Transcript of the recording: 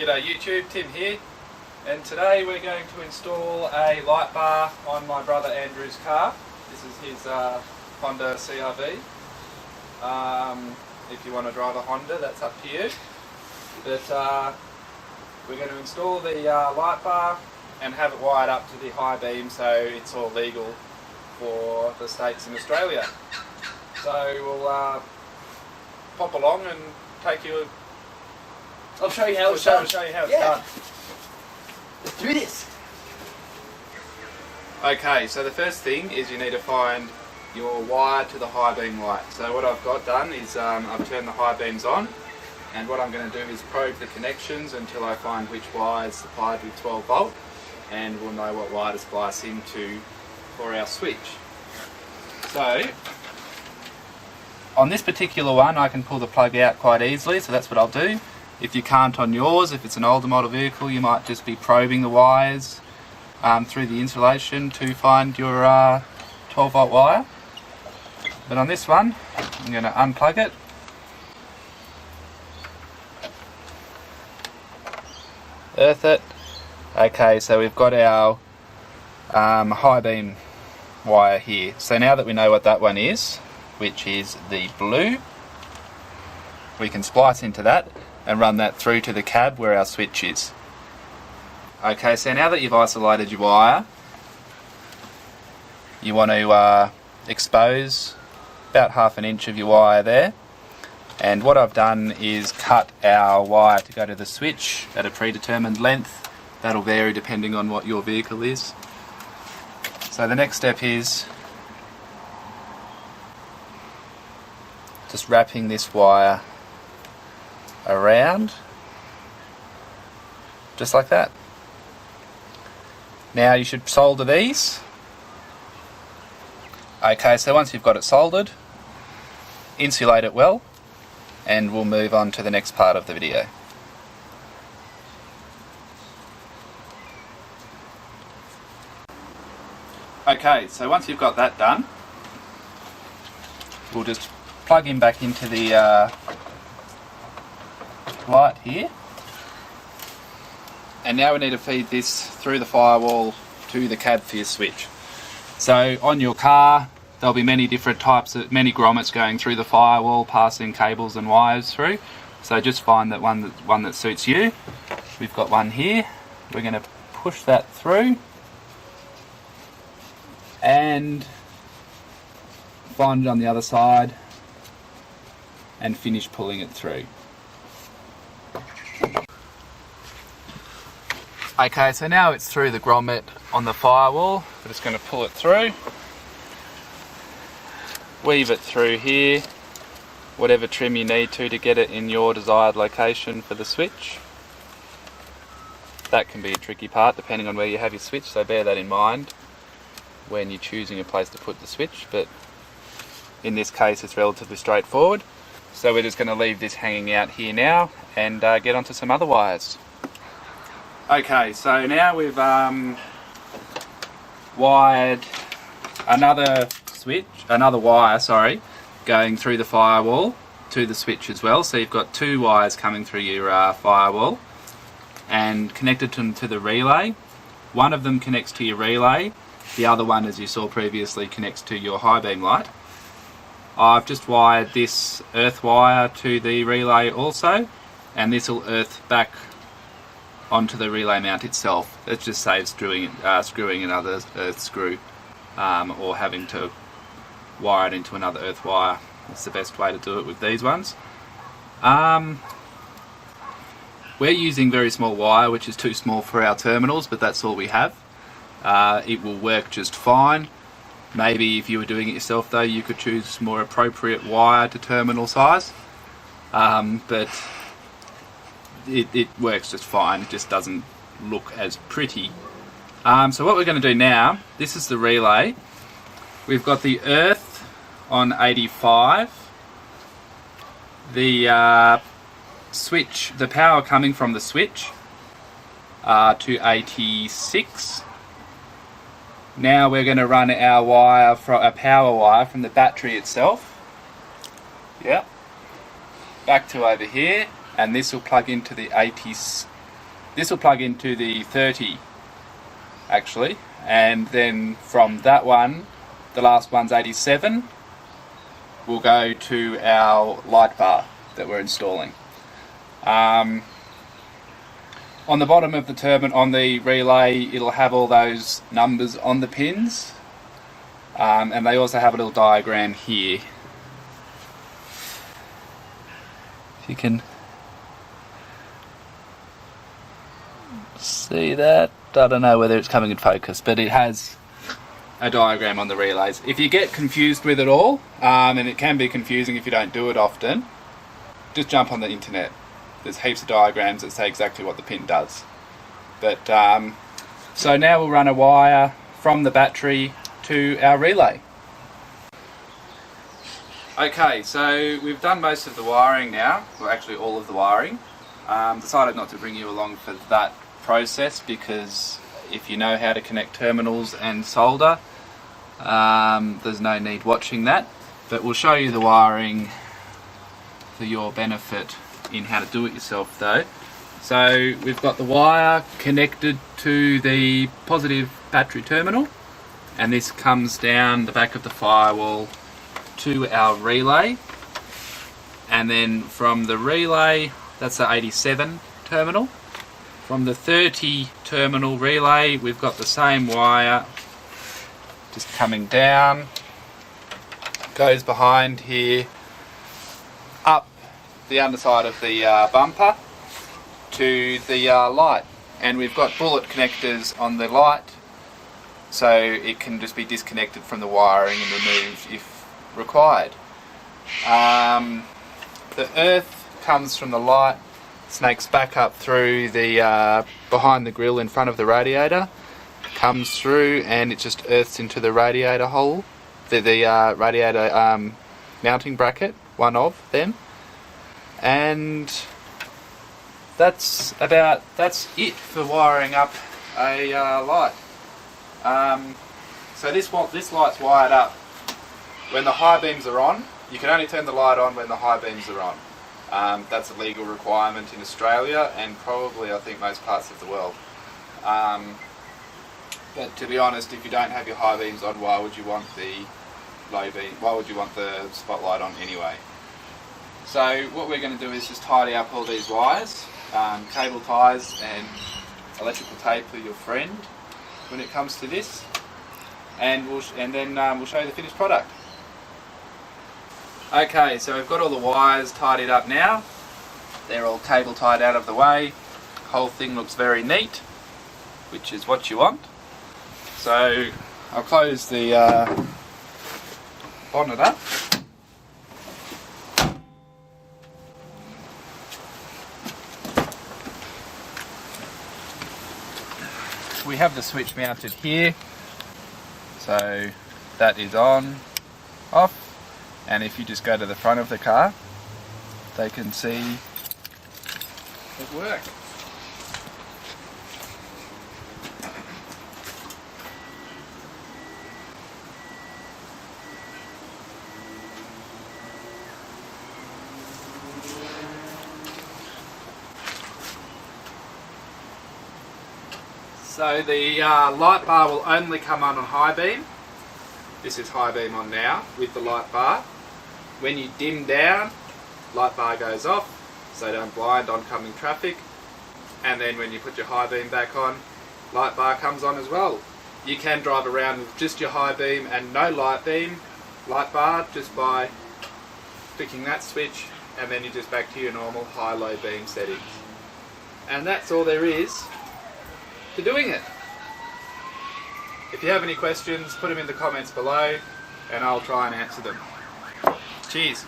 G'day YouTube, Tim here, and today we're going to install a light bar on my brother Andrew's car. This is his Honda CR-V. If you want to drive a Honda, that's up to you. But we're going to install the light bar and have it wired up to the high beam so it's all legal for the states in Australia. So we'll pop along and take you. I'll show you how it's done. Show you how it's done. Let's do this. Okay, so the first thing is you need to find your wire to the high beam light. So what I've got done is I've turned the high beams on, and what I'm going to do is probe the connections until I find which wire is supplied with 12 volt, and we'll know what wire to splice into for our switch. So on this particular one I can pull the plug out quite easily, so that's what I'll do. If you can't on yours, if it's an older model vehicle, you might just be probing the wires through the insulation to find your 12 volt wire. But on this one, I'm going to unplug it. Earth it. Okay, so we've got our high beam wire here. So now that we know what that one is, which is the blue, we can splice into that and run that through to the cab where our switch is. Okay, so now that you've isolated your wire, you want to expose about ½ an inch of your wire there. And what I've done is cut our wire to go to the switch at a predetermined length. That'll vary depending on what your vehicle is. So the next step is just wrapping this wire around, just like that. Now you should solder these. Okay, so once you've got it soldered, insulate it well, and we'll move on to the next part of the video. Okay, so once you've got that done, we'll just plug him back into the light here, and now we need to feed this through the firewall to the cab for your switch. So on your car there'll be many different types of grommets going through the firewall, passing cables and wires through, so just find that one that suits you. We've got one here. We're going to push that through and find it on the other side and finish pulling it through. Okay, so now it's through the grommet on the firewall. We're just going to pull it through, weave it through here, whatever trim you need to get it in your desired location for the switch. That can be a tricky part depending on where you have your switch, so bear that in mind when you're choosing a place to put the switch, but in this case it's relatively straightforward. So we're just going to leave this hanging out here now and get onto some other wires. Okay, so now we've wired another wire, going through the firewall to the switch as well. So you've got two wires coming through your firewall and connected them to the relay. One of them connects to your relay, the other one, as you saw previously, connects to your high beam light. I've just wired this earth wire to the relay also, and this will earth back onto the relay mount itself. It just saves screwing another earth screw or having to wire it into another earth wire. It's the best way to do it with these ones. We're using very small wire, which is too small for our terminals, but that's all we have. It will work just fine. Maybe if you were doing it yourself though, you could choose more appropriate wire to terminal size, but it works just fine. It just doesn't look as pretty. So what we're going to do now, this is the relay. We've got the earth on 85, the switch, the power coming from the switch to 86. Now we're going to run our wire, a power wire from the battery itself. Yep. Back to over here, and this will plug into the This will plug into the 30 actually, and then from that one, the last one's 87, will go to our light bar that we're installing. On the bottom of the terminal, on the relay, it'll have all those numbers on the pins, and they also have a little diagram here. If you can see that, I don't know whether it's coming in focus, but it has a diagram on the relays. If you get confused with it all, and it can be confusing if you don't do it often, just jump on the internet. There's heaps of diagrams that say exactly what the pin does. But so now we'll run a wire from the battery to our relay. Okay, so we've done most of the wiring now, well actually all of the wiring. Decided not to bring you along for that process because if you know how to connect terminals and solder, there's no need watching that. But we'll show you the wiring for your benefit in how to do it yourself though. So we've got the wire connected to the positive battery terminal, and this comes down the back of the firewall to our relay, and then from the relay, that's the 87 terminal. From the 30 terminal relay, we've got the same wire just coming down, goes behind here, up the underside of the bumper to the light. And we've got bullet connectors on the light, so it can just be disconnected from the wiring and removed if required. The earth comes from the light, snakes back up through the behind the grill in front of the radiator, comes through, and it just earths into the radiator hole, the radiator mounting bracket, one of them, and that's it for wiring up a light. So this light's wired up when the high beams are on. You can only turn the light on when the high beams are on. That's a legal requirement in Australia and probably I think most parts of the world. But to be honest, if you don't have your high beams on, why would you want the low beam? Why would you want the spotlight on anyway? So what we're going to do is just tidy up all these wires, cable ties and electrical tape for your friend when it comes to this, and then we'll show you the finished product. Okay, so we've got all the wires tidied up now. They're all cable tied out of the way. The whole thing looks very neat, which is what you want. So I'll close the bonnet up. We have the switch mounted here, so that is on, off. And if you just go to the front of the car, they can see it work. So the light bar will only come on high beam. This is high beam on now with the light bar. When you dim down, light bar goes off, so don't blind oncoming traffic. And then when you put your high beam back on, light bar comes on as well. You can drive around with just your high beam and no light bar, just by clicking that switch, and then you're just back to your normal high-low beam settings. And that's all there is to doing it. If you have any questions, put them in the comments below and I'll try and answer them. Cheers.